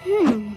Hmm.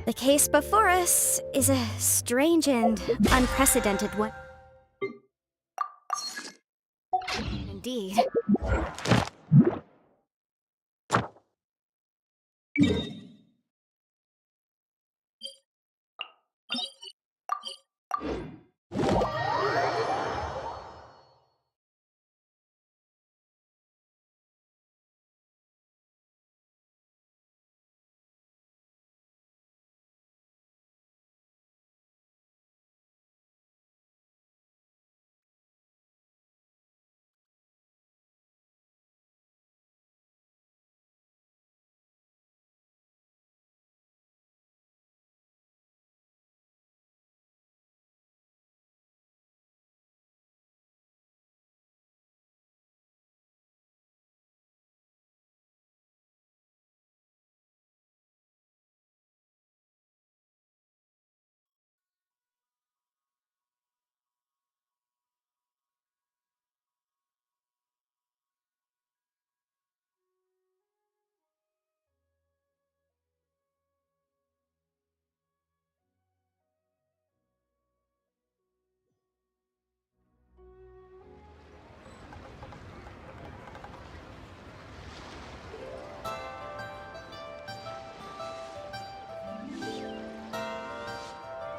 The case before us is a strange and unprecedented one. Indeed.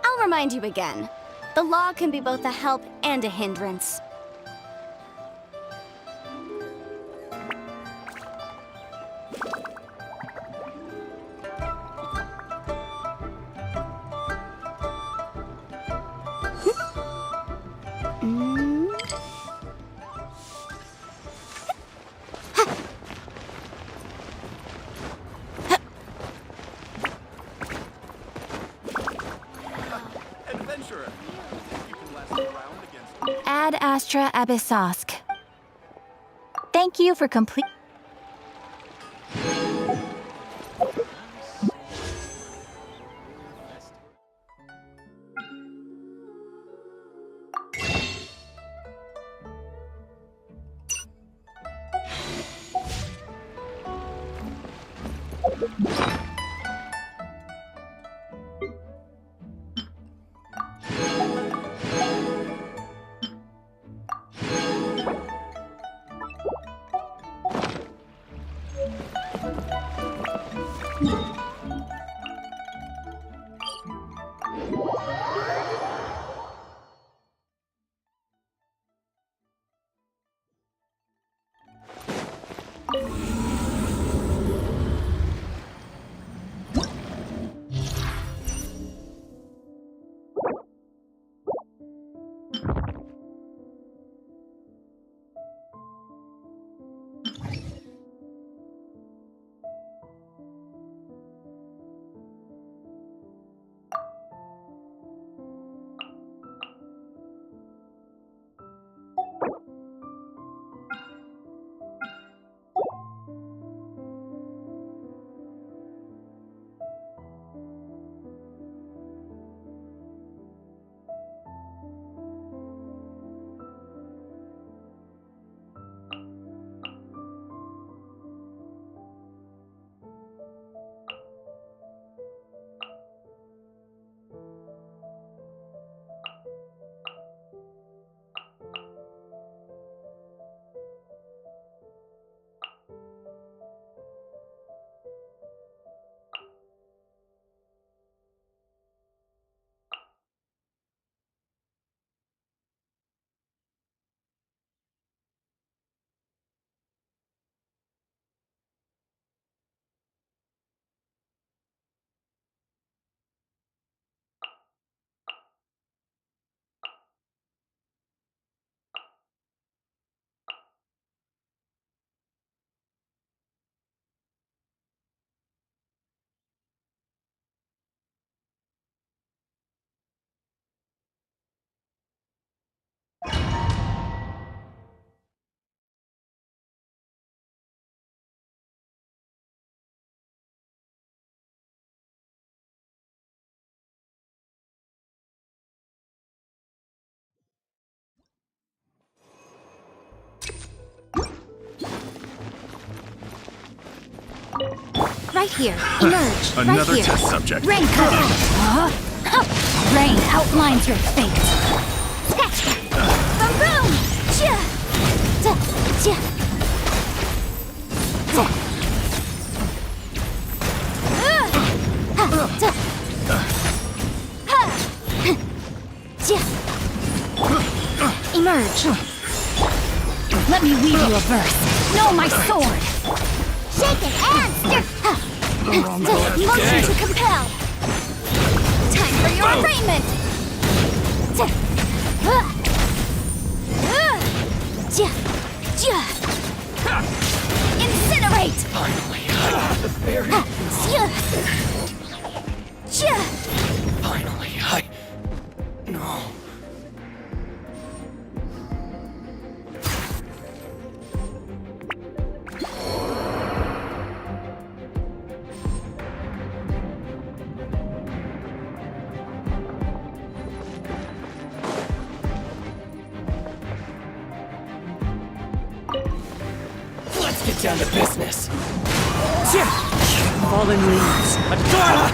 I'll remind you again. The law can be both a help and a hindrance. Adventurer, you can last around against Ad Astra Abyssosk. Thank you for complete. Right here. Emerge. Another right here. test subject. Rain cutter. Rain outlines your fate. Boom boom! Chia! Chia! Emerge. Let me weave you a verse. Know my sword. Shake it and stir! Motion to compel! Time for your arraignment! Incinerate! Finally, the fairy. Finally, No. Let's get down to business. Fallen leaves. Adora!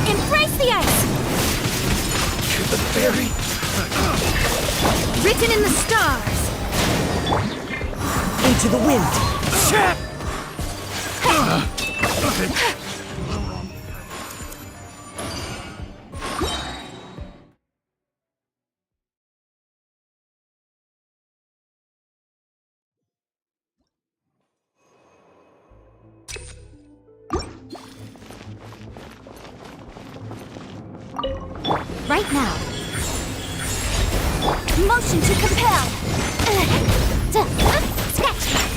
Embrace the ice! To the fairy. Written in the stars! Into the wind. Right now. Motion to compel.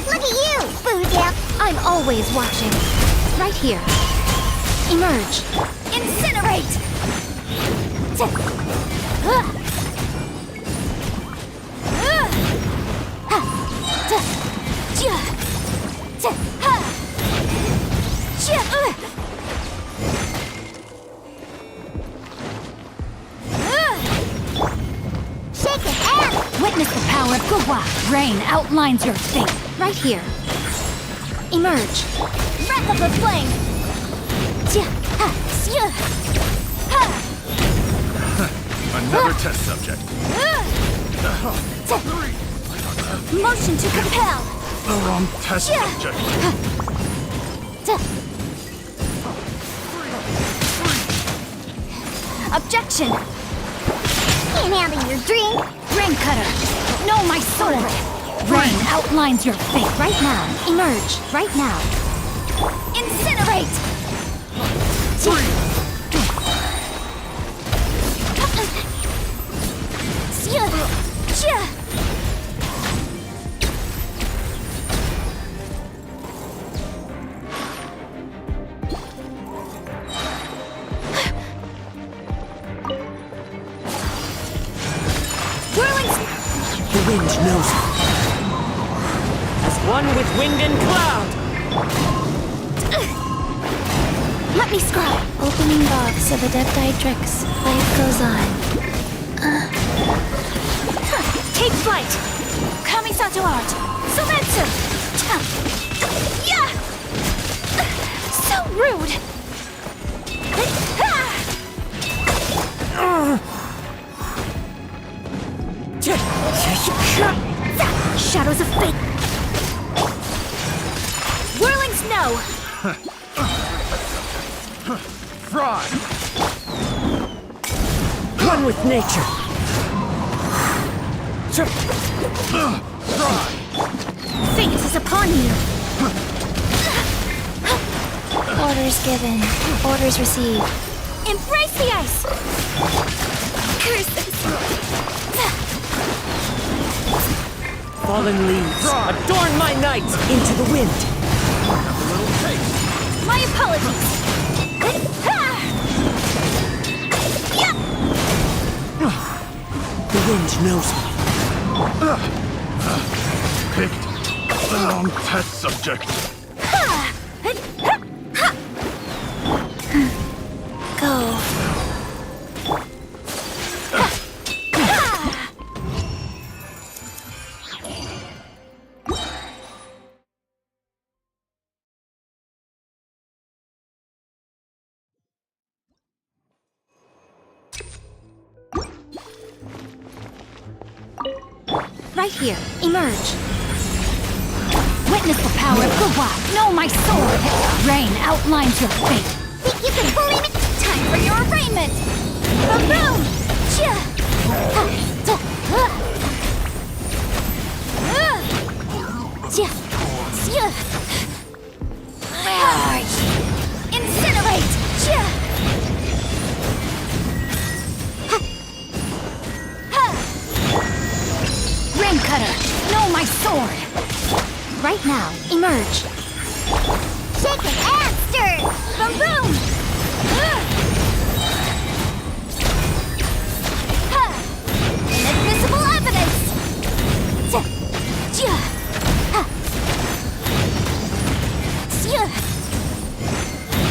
Look at you, Boozia. I'm always watching. Right here. Emerge. Incinerate. Shake it and Witness the power of Gua. Rain outlines your fate. Right here. Emerge. wrath of the flame. Another test subject. Motion to compel. The wrong test subject. Objection. Can't handle your drink. Rain cutter. Know my sword. Rain outlines your fate. Right now. Emerge. Right now. Incinerate. The wind knows it. As one with wind and cloud. Let me scry. Opening box of Adepti-Trix. Life goes on. Take flight. Kamisato art. Sometsu. Yeah. So rude. Shadows of fate. Whirling snow. Fry! One with nature. Fry! Fate is upon you. Orders given. Orders received. Embrace the ice. Curses. Fallen leaves. Adorn my night. Into the wind. Have a little taste. My apologies. The wind knows me. Picked the wrong test subject. Right here. Emerge. Witness the power of Gawak. Know my sword. Rain outlines your fate. Think you can bully me? Time for your arraignment! Boom! Chia! Incinerate! Chia! Rain cutter. Know my sword. Right now. Emerge. Shaken and stirred! Boom boom! Inadmissible evidence!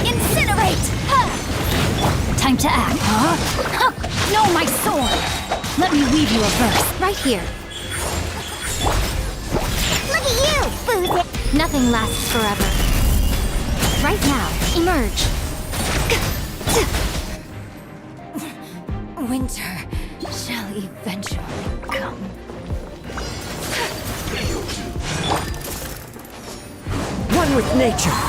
Incinerate! Time to act, huh? Know my sword. Let me weave you a verse. Right here. Look at you, booze! Nothing lasts forever. Right now, emerge. Winter shall eventually come. One with nature.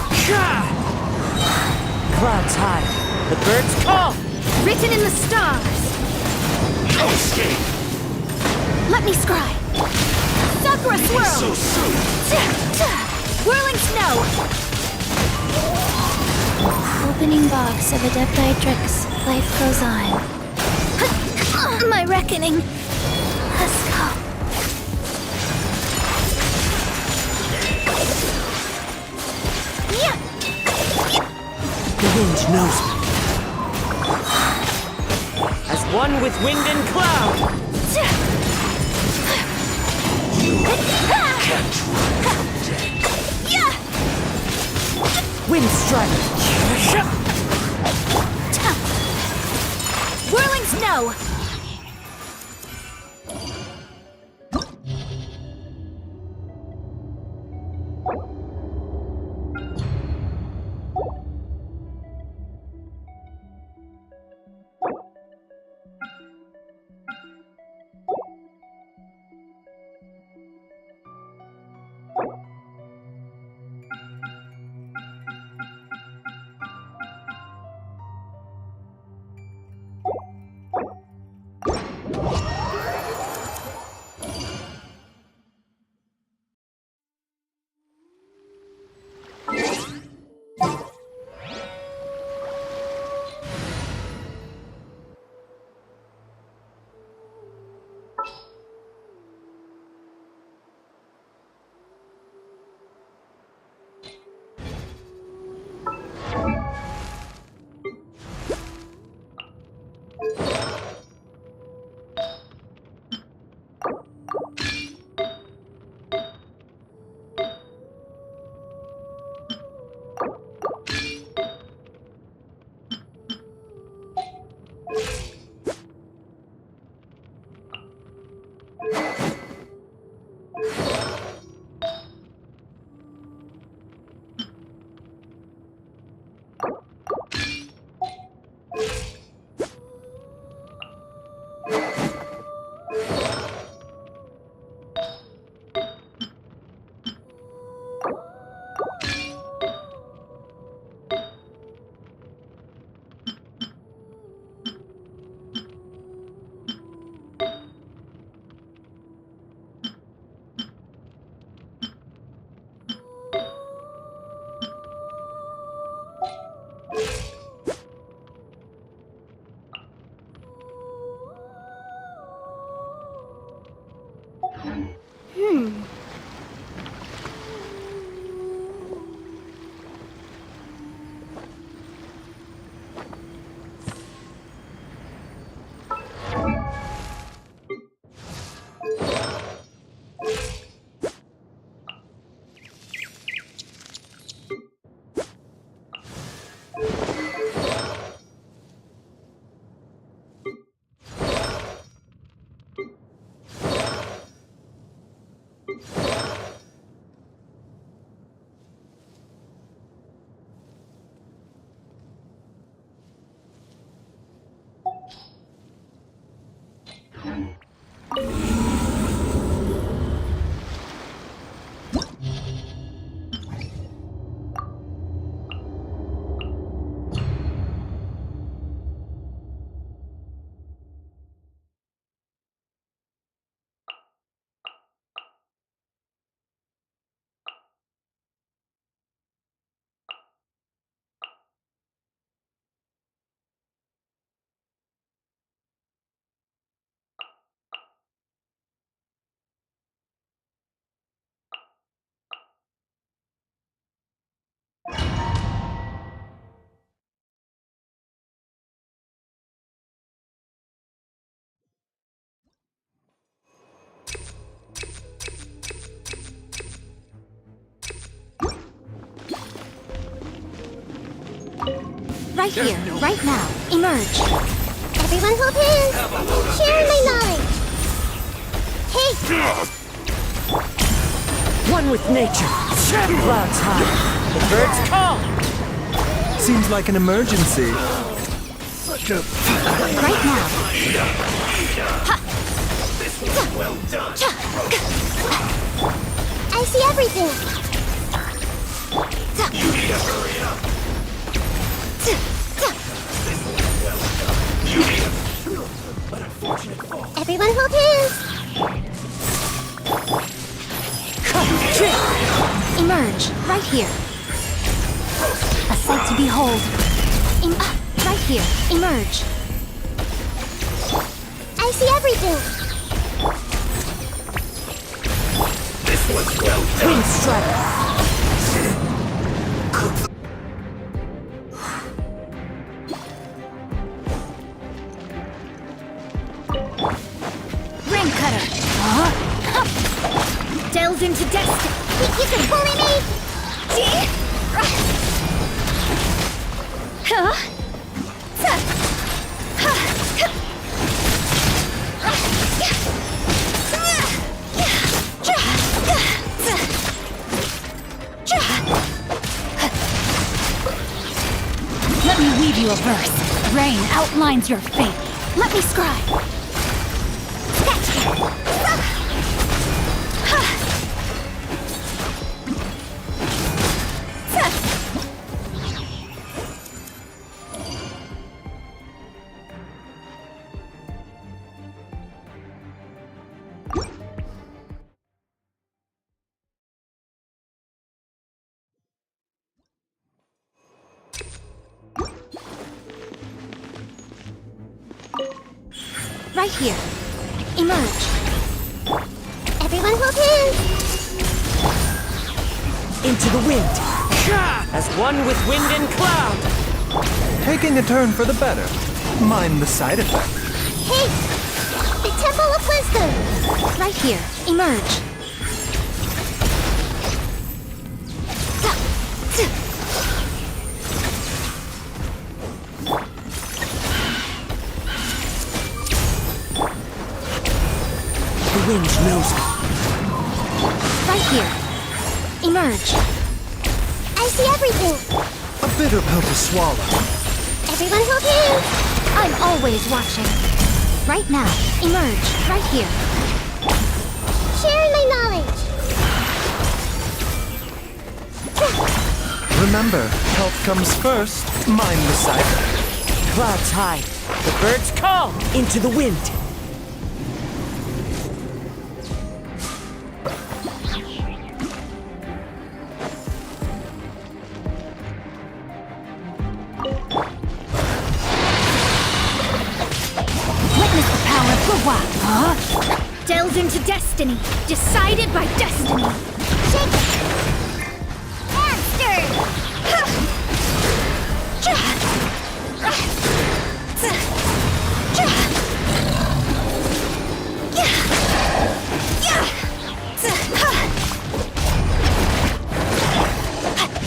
Clouds high. The birds call. Written in the stars. No escape! Let me scry. Sakura swirl. So soon! Whirling snow. Opening box of Adeptitrix. Life goes on. My reckoning has come. The wind knows me. As one with wind and cloud. Wind strike. Whirling snow. Right here, right now. Emerge. Everyone hold hands. Share my knowledge. Hey, One with nature. Clouds high. The birds call. Seems like an emergency. Right now. I see everything. Everyone hold hands. Emerge. Right here. A sight to behold. Right here. Emerge. I see everything. Wind strike. Ring cutter. Delves into destiny. Think you can bully me? Let me weave you a verse. Rain outlines your fate. Let me scribe. Right here. Emerge. Everyone hold hands. Into the wind. As one with wind and cloud. Taking a turn for the better. Mind the side effect. Hey, the Temple of Wisdom. Right here. Emerge. The wind knows me. Right here. Emerge. I see everything. A bitter pill to swallow. Everyone hold hands. I'm always watching. Right now. Emerge. Right here. Share my knowledge. Remember, health comes first. Mind the side effect. Clouds high. The birds call. Into the wind. Witness the power of Gua. Delves into destiny. Decided by destiny. Shake it. And stir.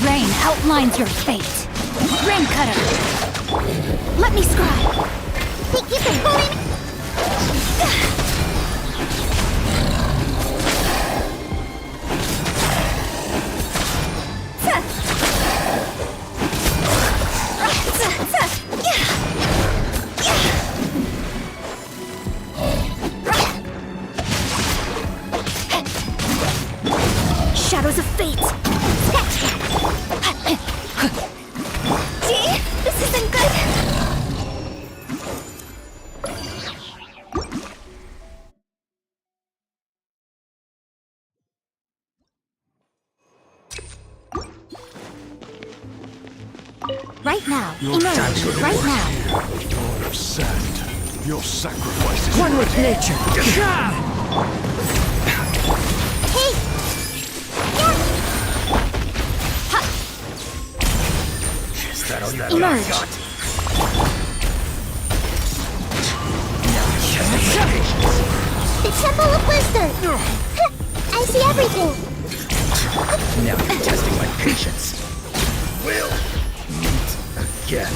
Rain outlines your fate. Rain cutter. Let me scribe. Think you can bully me? Shadows of fate. Gee, this isn't good. Right now. Emerge. Right now. Lord of Sand, your sacrifice is One with nature. Hey! Emerge. The Temple of Wisdom! I see everything! now you're testing my patience. We'll meet again.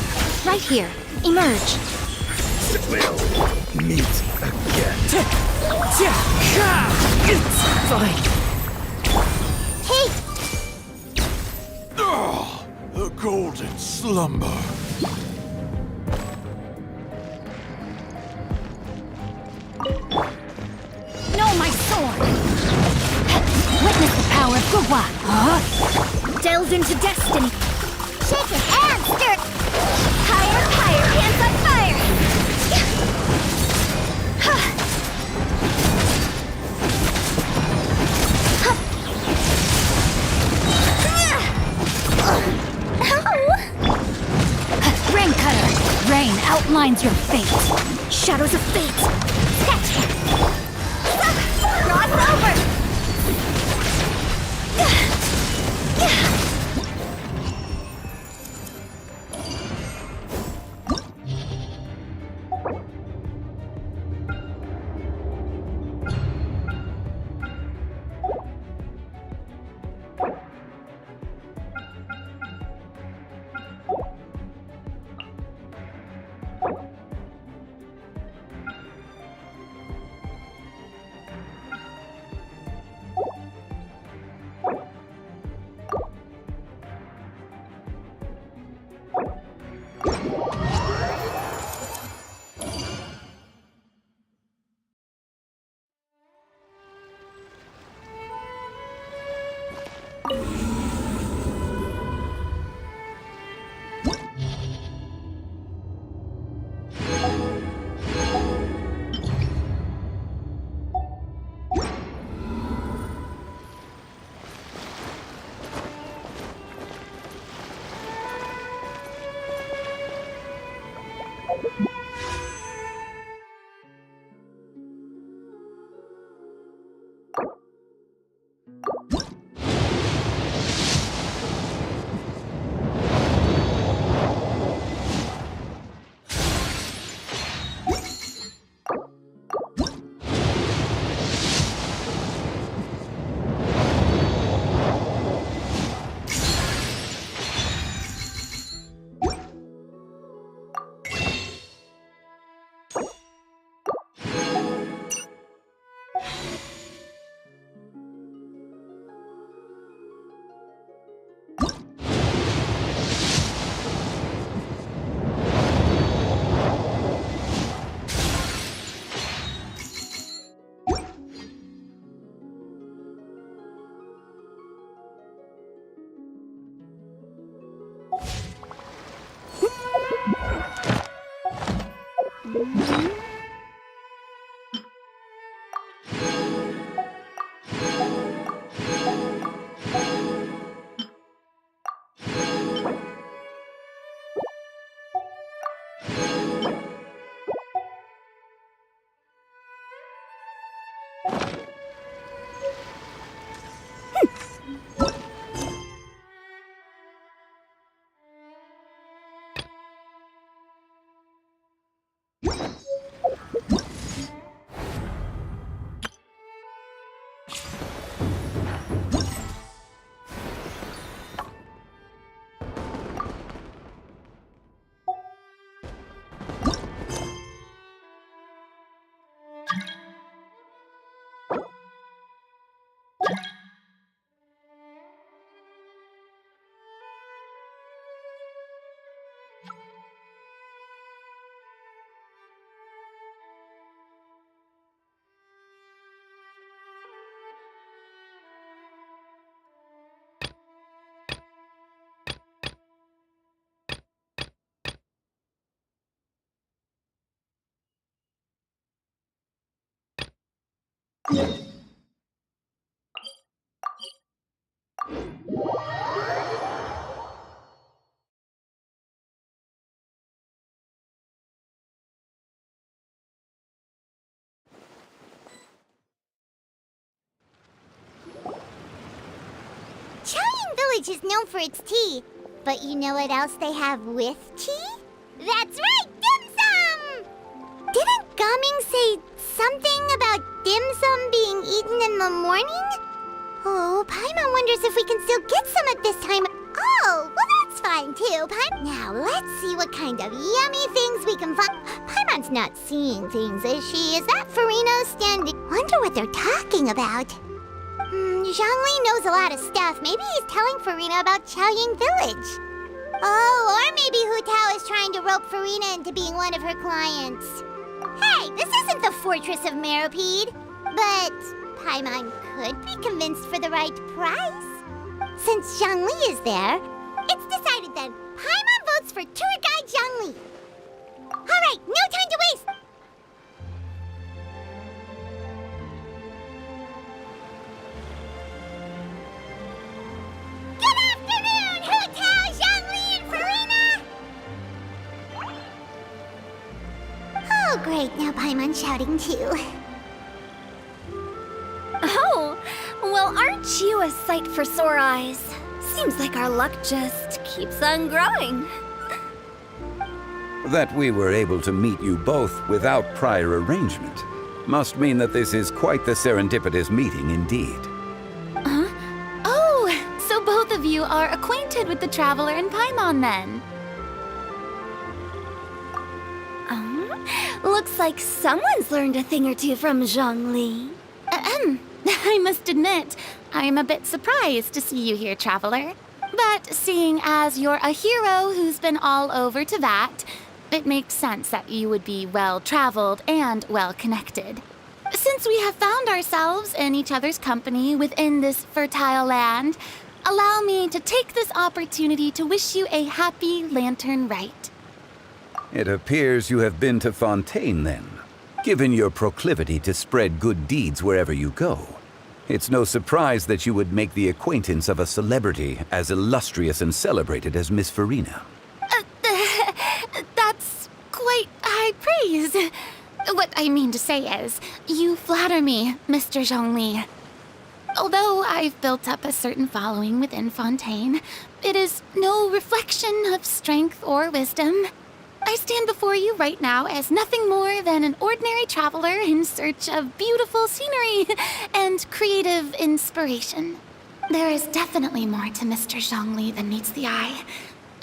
here. Emerge. We'll meet again. It's fine. Hey, The golden slumber. No, my sword! Witness the power of Gugwa! Delve into destiny! shake it and stir. Higher, higher, hands on fire. Rain Cutter! Rain outlines your fate! Shadows of fate! Cross over. Village is known for its tea, but you know what else they have with tea? That's right, dim sum! Didn't Gaming say something about dim sum being eaten in the morning? Oh, Paimon wonders if we can still get some at this time. Oh, well that's that's fine too. Now let's see what kind of yummy things we can find. Paimon's not seeing things, is she? Is that Farina standing? Wonder what they're talking about. Zhongli knows a lot of stuff. Maybe he's telling Farina about Chaoying Village. Oh, or maybe Hu Tao is trying to rope Farina into being one of her clients. Hey, this isn't the Fortress of Meropide. But Paimon could be convinced for the right price. Since Zhongli is there, it's decided then. Paimon votes for tour guide Zhongli. All right, no time to waste. Good afternoon, Hu Tao, Zhongli, and Farina. Oh, great! Now Paimon's shouting too. Oh, well, aren't you a sight for sore eyes? Seems like our luck just keeps on growing. That we were able to meet you both without prior arrangement must mean that this is quite the serendipitous meeting indeed. Oh, so both of you are acquainted with the Traveler and Paimon then? Looks like someone's learned a thing or two from Zhongli. I must admit, I'm a bit surprised to see you here, Traveler. But seeing as you're a hero who's been all over Teyvat, it makes sense that you would be well-traveled and well-connected. Since we have found ourselves in each other's company within this fertile land, allow me to take this opportunity to wish you a happy Lantern Rite. It appears you have been to Fontaine then. Given your proclivity to spread good deeds wherever you go, it's no surprise that you would make the acquaintance of a celebrity as illustrious and celebrated as Miss Farina. That's quite high praise. What I mean to say is, you flatter me, Mr. Zhongli. Although I've built up a certain following within Fontaine, it is no reflection of strength or wisdom. I stand before you right now as nothing more than an ordinary traveler in search of beautiful scenery and creative inspiration. There is definitely more to Mr. Zhongli than meets the eye.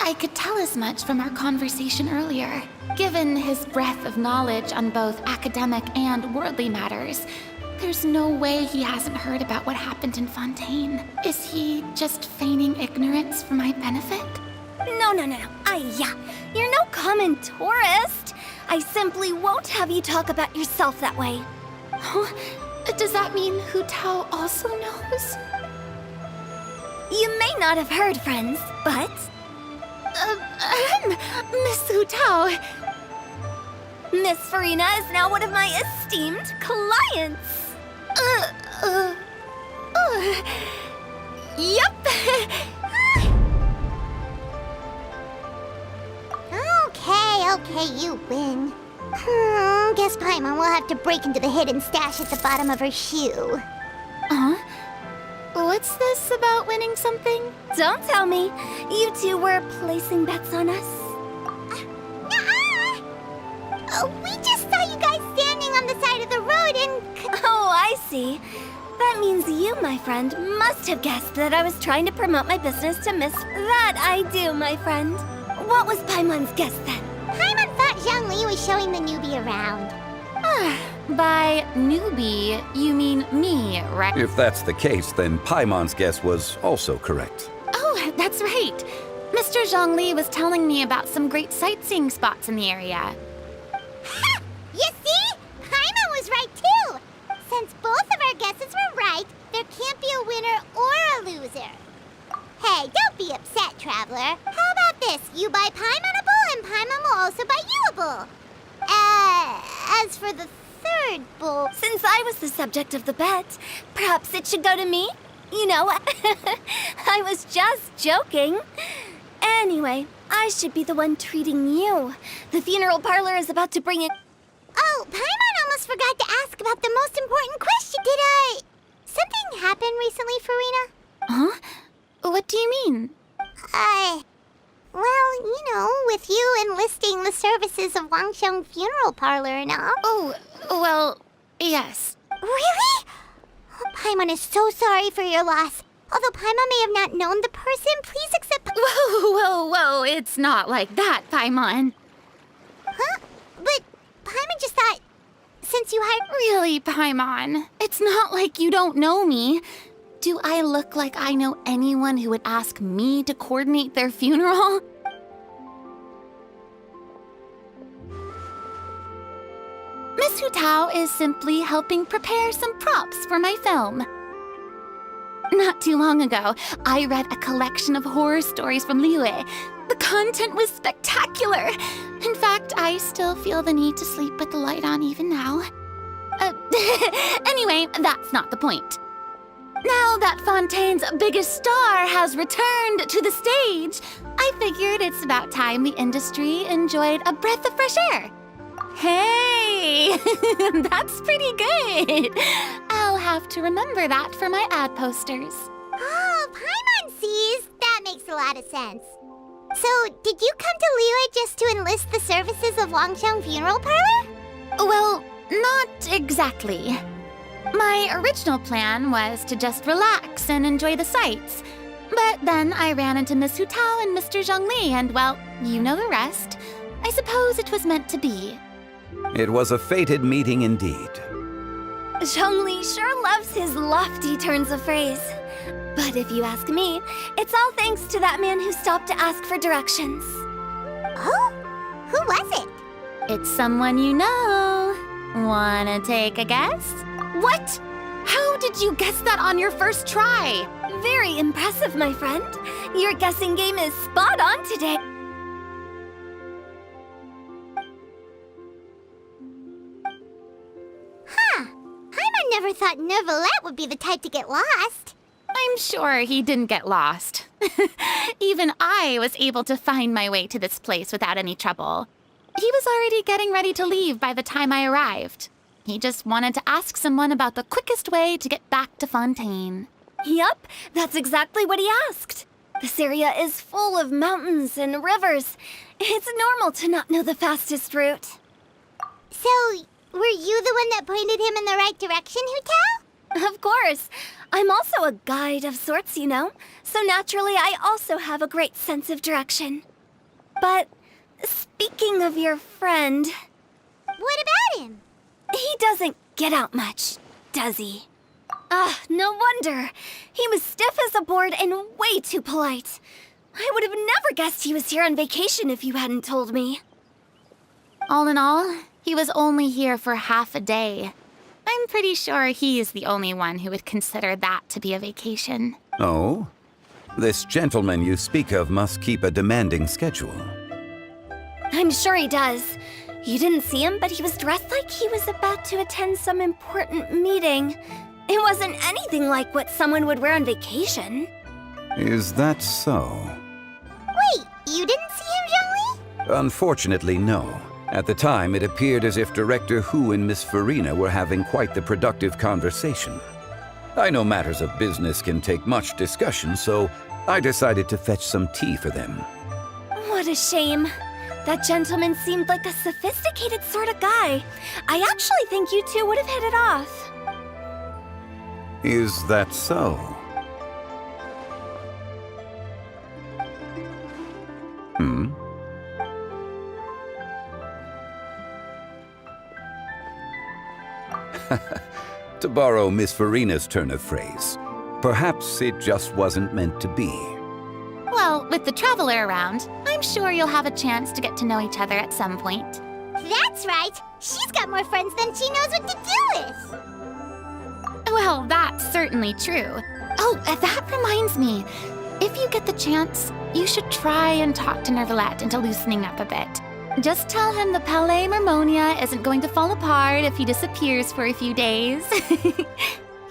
I could tell as much from our conversation earlier. Given his breadth of knowledge on both academic and worldly matters, there's no way he hasn't heard about what happened in Fontaine. Is he just feigning ignorance for my benefit? No. You're no common tourist. I simply won't have you talk about yourself that way. Huh? Does that mean Hu Tao also knows? You may not have heard, friends, but... Miss Hu Tao... Miss Farina is now one of my esteemed clients. Yup. Okay, you win. Guess Paimon will have to break into the hidden stash at the bottom of her shoe. What's this about winning something? Don't tell me. You two were placing bets on us. We just saw you guys standing on the side of the road and... Oh, I see. That means you, my friend, must have guessed that I was trying to promote my business to Miss... That I do, my friend. What was Paimon's guess then? Paimon thought Zhongli was showing the newbie around. By newbie, you mean me, right? If that's the case, then Paimon's guess was also correct. Oh, that's right. Mr. Zhongli was telling me about some great sightseeing spots in the area. Ha! You see? Paimon was right too! Since both of our guesses were right, there can't be a winner or a loser. Hey, don't be upset, Traveler. How about this? You buy Paimon a bowl and Paimon will also buy you a bowl. As for the third bowl... Since I was the subject of the bet, perhaps it should go to me? You know, I was just joking. Anyway, I should be the one treating you. The funeral parlor is about to bring in... Oh, Paimon almost forgot to ask about the most important question. Did something happen recently, Farina? Huh? What do you mean? Well, you know, with you enlisting the services of Wangxiang Funeral Parlor and all. Oh, well, yes. Really? Paimon is so sorry for your loss. Although Paimon may have not known the person, please accept Whoa, it's not like that, Paimon. Huh? But Paimon just thought, since you had... Really, Paimon, it's not like you don't know me. Do I look like I know anyone who would ask me to coordinate their funeral? Miss Hu Tao is simply helping prepare some props for my film. Not too long ago, I read a collection of horror stories from Liyue. The content was spectacular. In fact, I still feel the need to sleep with the light on even now. Anyway, that's not the point. Now that Fontaine's biggest star has returned to the stage, I figured it's about time the industry enjoyed a breath of fresh air. Hey, that's pretty good. I'll have to remember that for my ad posters. Oh, Paimon sees. That makes a lot of sense. So, did you come to Liyue just to enlist the services of Longsheng Funeral Parlor? Well, not exactly. My original plan was to just relax and enjoy the sights. But then I ran into Miss Hu Tao and Mr. Zhongli, and well, you know the rest. I suppose it was meant to be. It was a fated meeting indeed. Zhongli sure loves his lofty turns of phrase. But if you ask me, it's all thanks to that man who stopped to ask for directions. Oh? Who was it? It's someone you know. Wanna take a guess? What? How did you guess that on your first try? Very impressive, my friend. Your guessing game is spot on today. Paimon never thought Neuvillette would be the type to get lost. I'm sure he didn't get lost. Even I was able to find my way to this place without any trouble. He was already getting ready to leave by the time I arrived. He just wanted to ask someone about the quickest way to get back to Fontaine. Yup, that's exactly what he asked. This area is full of mountains and rivers. It's normal to not know the fastest route. So, were you the one that pointed him in the right direction, Hu Tao? Of course. I'm also a guide of sorts, you know. So naturally, I also have a great sense of direction. But speaking of your friend... What about him? He doesn't get out much, does he? No wonder. He was stiff as a board and way too polite. I would have never guessed he was here on vacation if you hadn't told me. All in all, he was only here for half a day. I'm pretty sure he is the only one who would consider that to be a vacation. Oh? This gentleman you speak of must keep a demanding schedule. I'm sure he does. You didn't see him, but he was dressed like he was about to attend some important meeting. It wasn't anything like what someone would wear on vacation. Is that so? Wait, you didn't see him, Zhongli? Unfortunately, no. At the time, it appeared as if Director Hu and Miss Farina were having quite the productive conversation. I know matters of business can take much discussion, so I decided to fetch some tea for them. What a shame. That gentleman seemed like a sophisticated sort of guy. I actually think you two would have hit it off. Is that so? Hmm? To borrow Miss Farina's turn of phrase, perhaps it just wasn't meant to be. Well, with the traveler around, I'm sure you'll have a chance to get to know each other at some point. That's right. She's got more friends than she knows what to do with. Well, that's certainly true. Oh, that reminds me. If you get the chance, you should try and talk to Neuvillette into loosening up a bit. Just tell him the Palais Mermonia isn't going to fall apart if he disappears for a few days.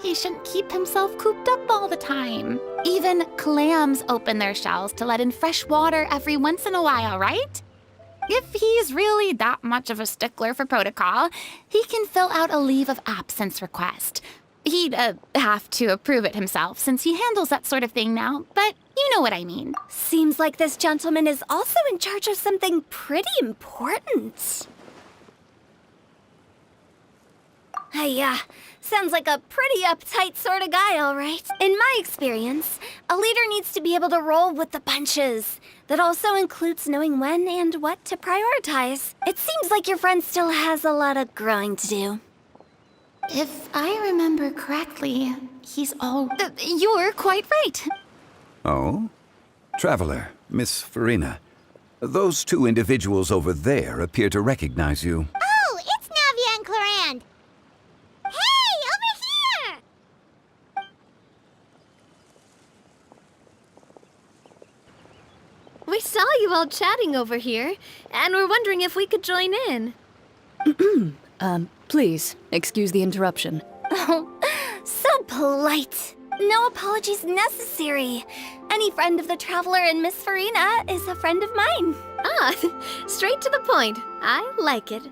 He shouldn't keep himself cooped up all the time. Even clams open their shells to let in fresh water every once in a while, right? If he's really that much of a stickler for protocol, he can fill out a leave of absence request. He'd have to approve it himself since he handles that sort of thing now, but you know what I mean. Seems like this gentleman is also in charge of something pretty important. I Sounds like a pretty uptight sort of guy, all right. In my experience, a leader needs to be able to roll with the punches. That also includes knowing when and what to prioritize. It seems like your friend still has a lot of growing to do. If I remember correctly, he's all... you're quite right. Oh? Traveler, Miss Farina. Those two individuals over there appear to recognize you. Oh, it's Navia and Clorand. Hey, over here! We saw you all chatting over here, and we're wondering if we could join in. Please, excuse the interruption. Oh, so polite. No apologies necessary. Any friend of the Traveler and Miss Farina is a friend of mine. Ah, straight to the point. I like it.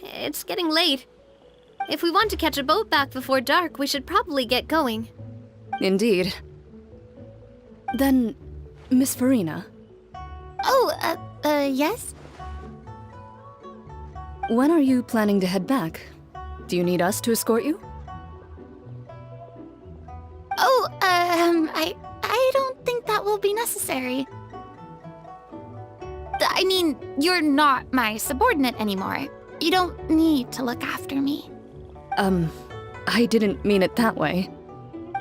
It's getting late. If we want to catch a boat back before dark, we should probably get going. Indeed. Then, Miss Farina, Oh, yes? when are you planning to head back? Do you need us to escort you? Oh, I don't think that will be necessary. I mean, you're not my subordinate anymore. You don't need to look after me. I didn't mean it that way.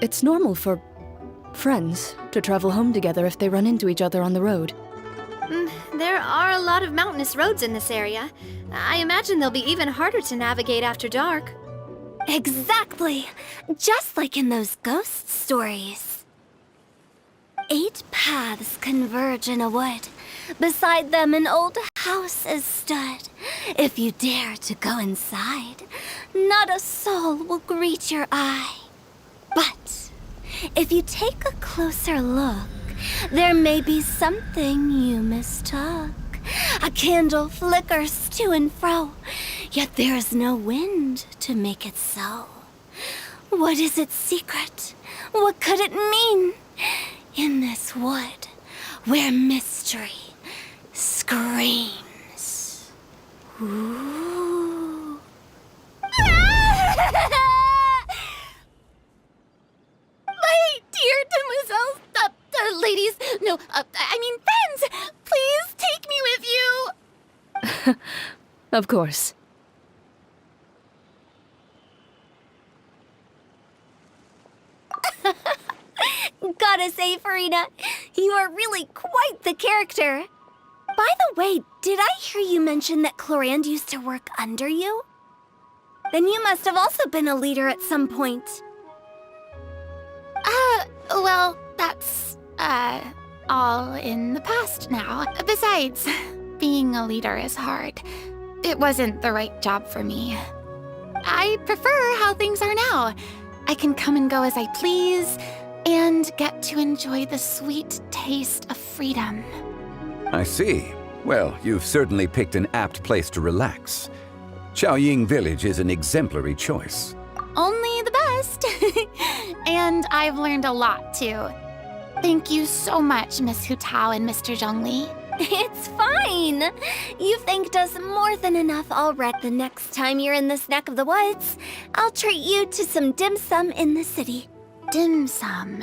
It's normal for friends to travel home together if they run into each other on the road. There are a lot of mountainous roads in this area. I imagine they'll be even harder to navigate after dark. Exactly. Just like in those ghost stories. 8 paths converge in a wood. Beside them an old house is stood. If you dare to go inside, not a soul will greet your eye. But if you take a closer look, there may be something you mistook. A candle flickers to and fro, yet there is no wind to make it so. What is its secret? What could it mean? In this wood, where mystery screams. Ooh. My dear demoiselles, ladies, no, I mean friends, please take me with you. Of course. Gotta say, Farina, you are really quite the character. By the way, did I hear you mention that Clorand used to work under you? Then you must have also been a leader at some point. Well, that's, all in the past now. Besides, being a leader is hard. It wasn't the right job for me. I prefer how things are now. I can come and go as I please, and get to enjoy the sweet taste of freedom. I see. Well, you've certainly picked an apt place to relax. Xiaoying Village is an exemplary choice. Only the best. And I've learned a lot, too. Thank you so much, Miss Hu Tao and Mr. Zhongli. It's fine. You thanked us more than enough already. The next time you're in this neck of the woods, I'll treat you to some dim sum in the city. Dim sum.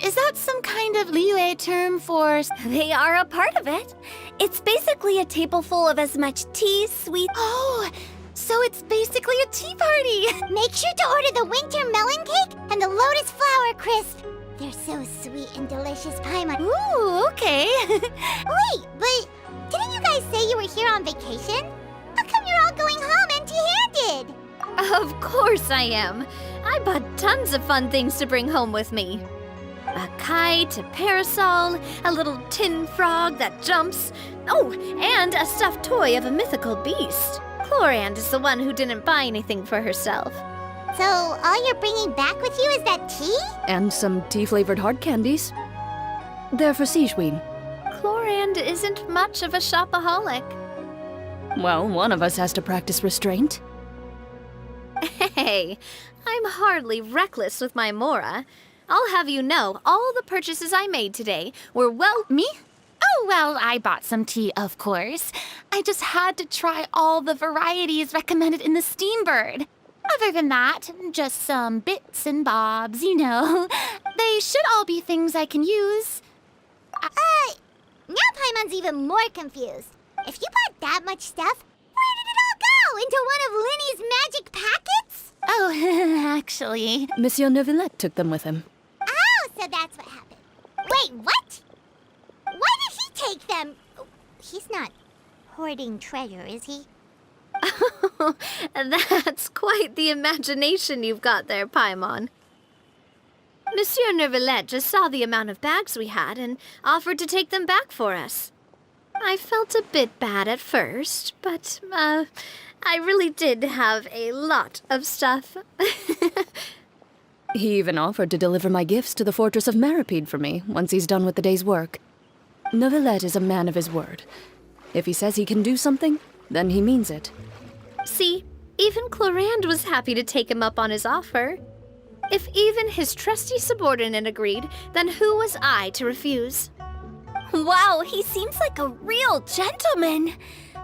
Is that some kind of Liyue term for... They are a part of it. It's basically a table full of as much tea, sweet... Oh, so it's basically a tea party. Make sure to order the winter melon cake and the lotus flower crisp. They're so sweet and delicious, Paimon. Ooh, okay. Wait, but didn't you guys say you were here on vacation? How come you're all going home empty-handed? Of course I am. I bought tons of fun things to bring home with me. A kite, a parasol, a little tin frog that jumps. Oh, and a stuffed toy of a mythical beast. Clorand is the one who didn't buy anything for herself. So all you're bringing back with you is that tea? And some tea-flavored hard candies. They're for Sishwin. Clorand isn't much of a shopaholic. Well, one of us has to practice restraint. Hey, I'm hardly reckless with my Mora. I'll have you know, all the purchases I made today were well... Me? Oh, well, I bought some tea, of course. I just had to try all the varieties recommended in the Steambird. Other than that, just some bits and bobs, you know. They should all be things I can use. Now Paimon's even more confused. If you bought that much stuff, where did it all go? Into one of Linny's magic packets? Oh, actually... Monsieur Neuvillette took them with him. Oh, so that's what happened. Wait, what? Why did he take them? He's not hoarding treasure, is he? That's quite the imagination you've got there, Paimon. Monsieur Neuvillette just saw the amount of bags we had and offered to take them back for us. I felt a bit bad at first, but, I really did have a lot of stuff. He even offered to deliver my gifts to the Fortress of Maripede for me once he's done with the day's work. Neuvillette is a man of his word. If he says he can do something, then he means it. See, even Clorand was happy to take him up on his offer. If even his trusty subordinate agreed, then who was I to refuse? Wow, he seems like a real gentleman.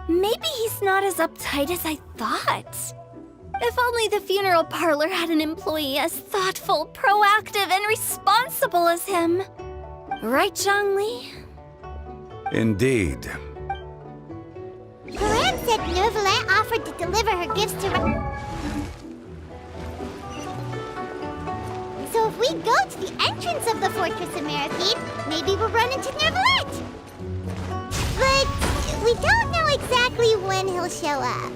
Maybe he's not as uptight as I thought. If only the funeral parlor had an employee as thoughtful, proactive, and responsible as him. Right, Zhongli? Indeed. Clorand said Neuvillette offered to deliver her gifts to... So if we go to the entrance of the Fortress of Maripede, maybe we'll run into Neuvillette. But we don't know exactly when he'll show up.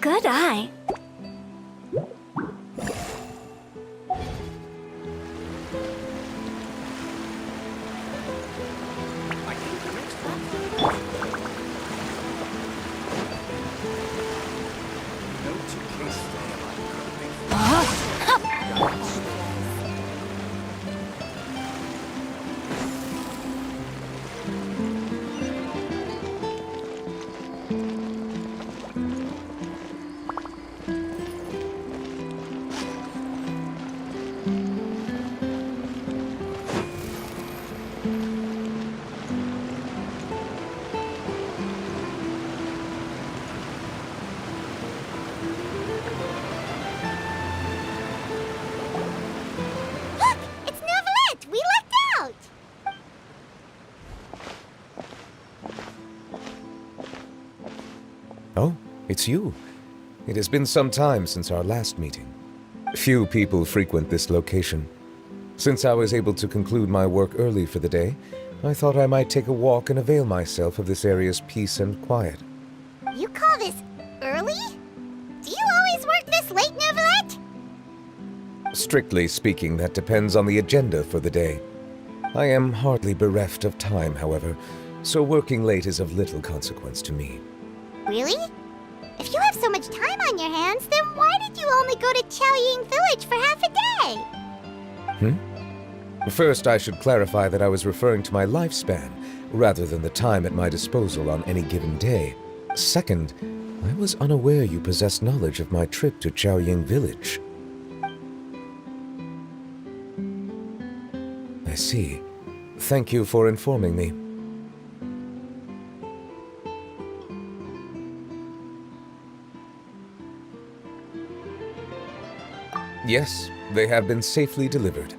Good eye. Oh, it's you. It has been some time since our last meeting. Few people frequent this location. Since I was able to conclude my work early for the day, I thought I might take a walk and avail myself of this area's peace and quiet. You call this early? Do you always work this late, Neuvillette? Strictly speaking, that depends on the agenda for the day. I am hardly bereft of time, however, so working late is of little consequence to me. Really? If you have so much time on your hands, then why did you only go to Chaoying Village for half a day? First, I should clarify that I was referring to my lifespan, rather than the time at my disposal on any given day. Second, I was unaware you possessed knowledge of my trip to Chaoying Village. I see. Thank you for informing me. Yes, they have been safely delivered.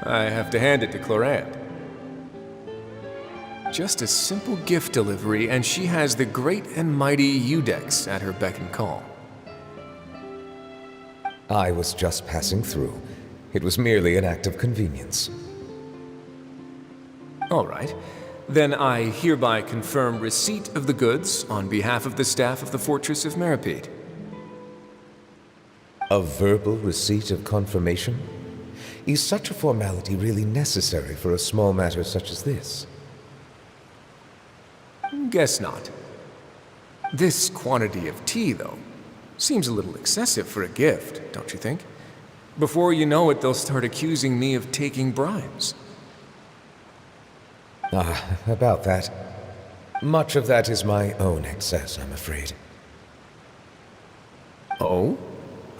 I have to hand it to Clorant. Just a simple gift delivery, and she has the great and mighty Udex at her beck and call. I was just passing through. It was merely an act of convenience. All right. Then I hereby confirm receipt of the goods on behalf of the staff of the Fortress of Meripede. A verbal receipt of confirmation? Is such a formality really necessary for a small matter such as this? Guess not. This quantity of tea, though, seems a little excessive for a gift, don't you think? Before you know it, they'll start accusing me of taking bribes. About that. Much of that is my own excess, I'm afraid. Oh?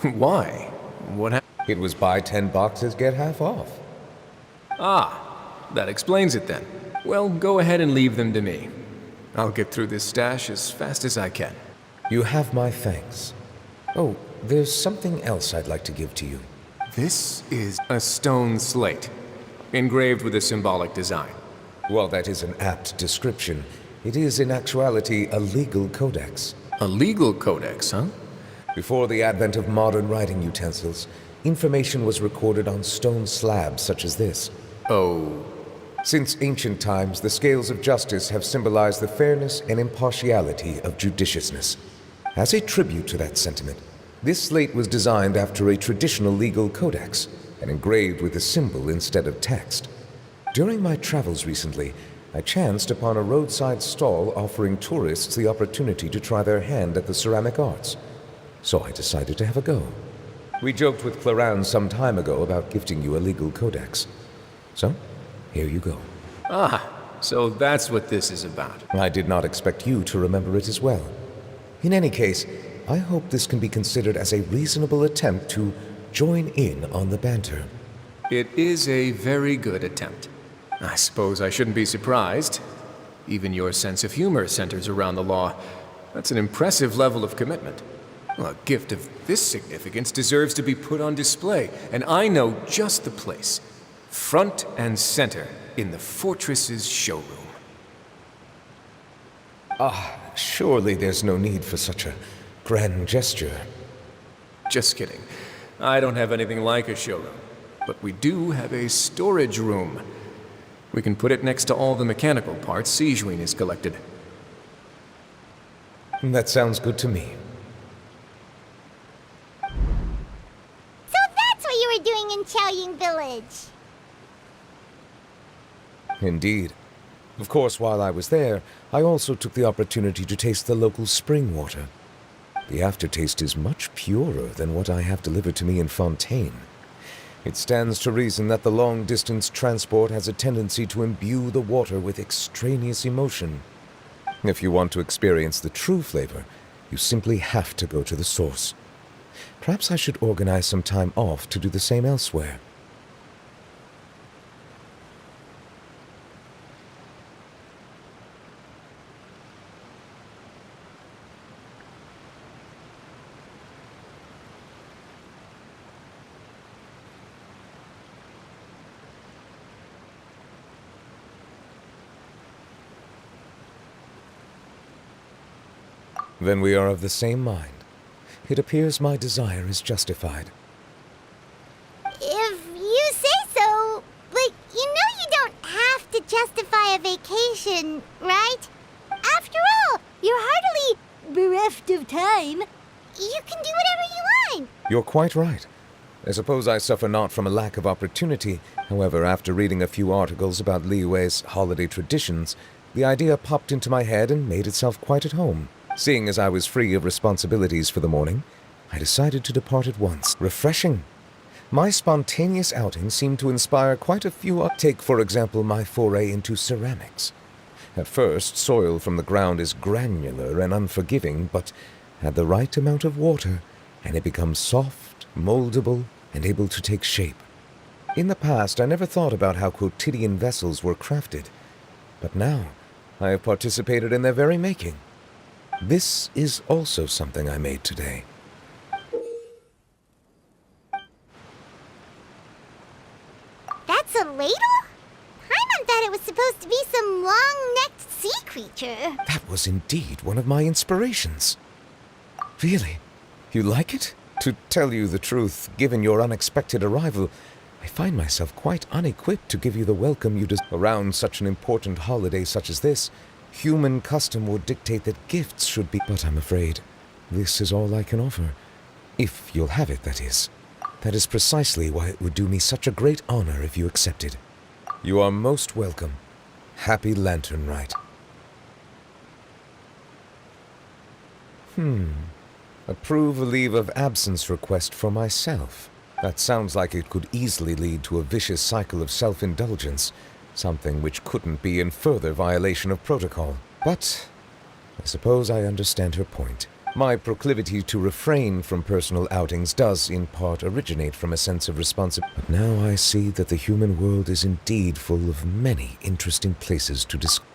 Why? What happened? It was buy 10 boxes, get half off. Ah, that explains it then. Well, go ahead and leave them to me. I'll get through this stash as fast as I can. You have my thanks. Oh, there's something else I'd like to give to you. This is a stone slate, engraved with a symbolic design. While that is an apt description, it is in actuality a legal codex. A legal codex, huh? Before the advent of modern writing utensils, information was recorded on stone slabs such as this. Oh. Since ancient times, the scales of justice have symbolized the fairness and impartiality of judiciousness. As a tribute to that sentiment, this slate was designed after a traditional legal codex and engraved with a symbol instead of text. During my travels recently, I chanced upon a roadside stall offering tourists the opportunity to try their hand at the ceramic arts. So I decided to have a go. We joked with Clorant some time ago about gifting you a legal codex. So, here you go. Ah, so that's what this is about. I did not expect you to remember it as well. In any case, I hope this can be considered as a reasonable attempt to join in on the banter. It is a very good attempt. I suppose I shouldn't be surprised. Even your sense of humor centers around the law. That's an impressive level of commitment. Well, a gift of this significance deserves to be put on display, and I know just the place. Front and center in the fortress's showroom. Surely there's no need for such a grand gesture. Just kidding. I don't have anything like a showroom. But we do have a storage room. We can put it next to all the mechanical parts Sijuin has collected. That sounds good to me. So that's what you were doing in Chaoying Village. Indeed. Of course, while I was there, I also took the opportunity to taste the local spring water. The aftertaste is much purer than what I have delivered to me in Fontaine. It stands to reason that the long-distance transport has a tendency to imbue the water with extraneous emotion. If you want to experience the true flavor, you simply have to go to the source. Perhaps I should organize some time off to do the same elsewhere. Then we are of the same mind. It appears my desire is justified. If you say so, but you know you don't have to justify a vacation, right? After all, you're hardly bereft of time. You can do whatever you want. You're quite right. I suppose I suffer not from a lack of opportunity. However, after reading a few articles about Liyue's holiday traditions, the idea popped into my head and made itself quite at home. Seeing as I was free of responsibilities for the morning, I decided to depart at once. Refreshing, My spontaneous outing seemed to inspire quite a few. Take, for example, my foray into ceramics. At first, soil from the ground is granular and unforgiving, but add the right amount of water, and it becomes soft, moldable, and able to take shape. In the past, I never thought about how quotidian vessels were crafted, but now I have participated in their very making. This is also something I made today. That's a ladle? Paimon thought it was supposed to be some long-necked sea creature. That was indeed one of my inspirations. Really? You like it? To tell you the truth, given your unexpected arrival, I find myself quite unequipped to give you the welcome you deserve. Around such an important holiday such as this, human custom would dictate that gifts should be. But I'm afraid this is all I can offer. If you'll have it, that is. That is precisely why it would do me such a great honor if you accepted. You are most welcome. Happy Lantern Rite. Approve a leave of absence request for myself. That sounds like it could easily lead to a vicious cycle of self-indulgence, something which couldn't be in further violation of protocol. But I suppose I understand her point. My proclivity to refrain from personal outings does, in part, originate from a sense of responsibility. But now I see that the human world is indeed full of many interesting places to discover.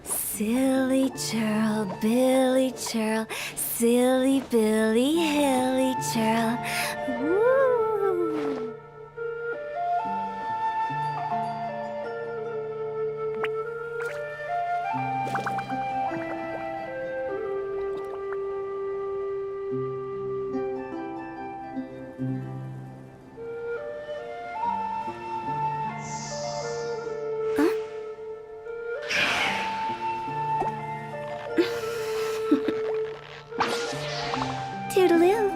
Silly churl, Billy churl, silly Billy, hilly churl. Woo! Toodaloo.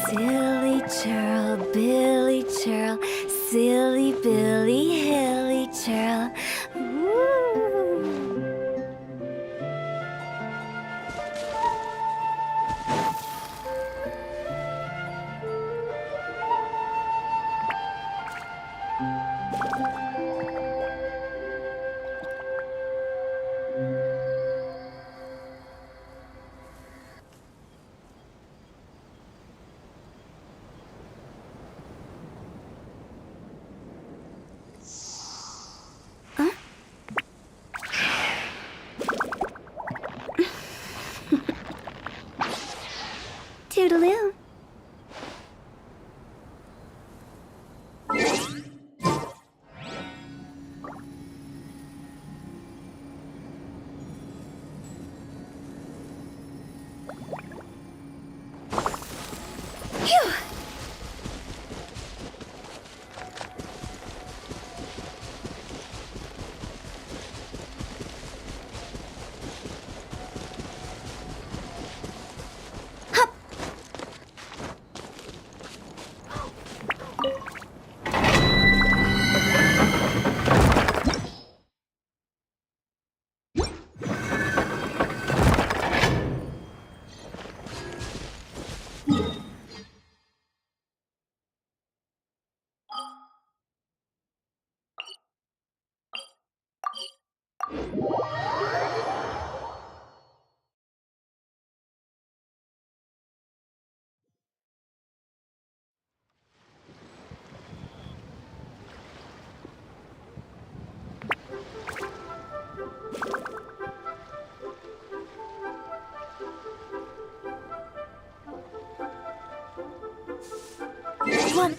Silly churl, Billy churl, silly Billy, hilly churl. Woo! Toodaloo. Phew! One,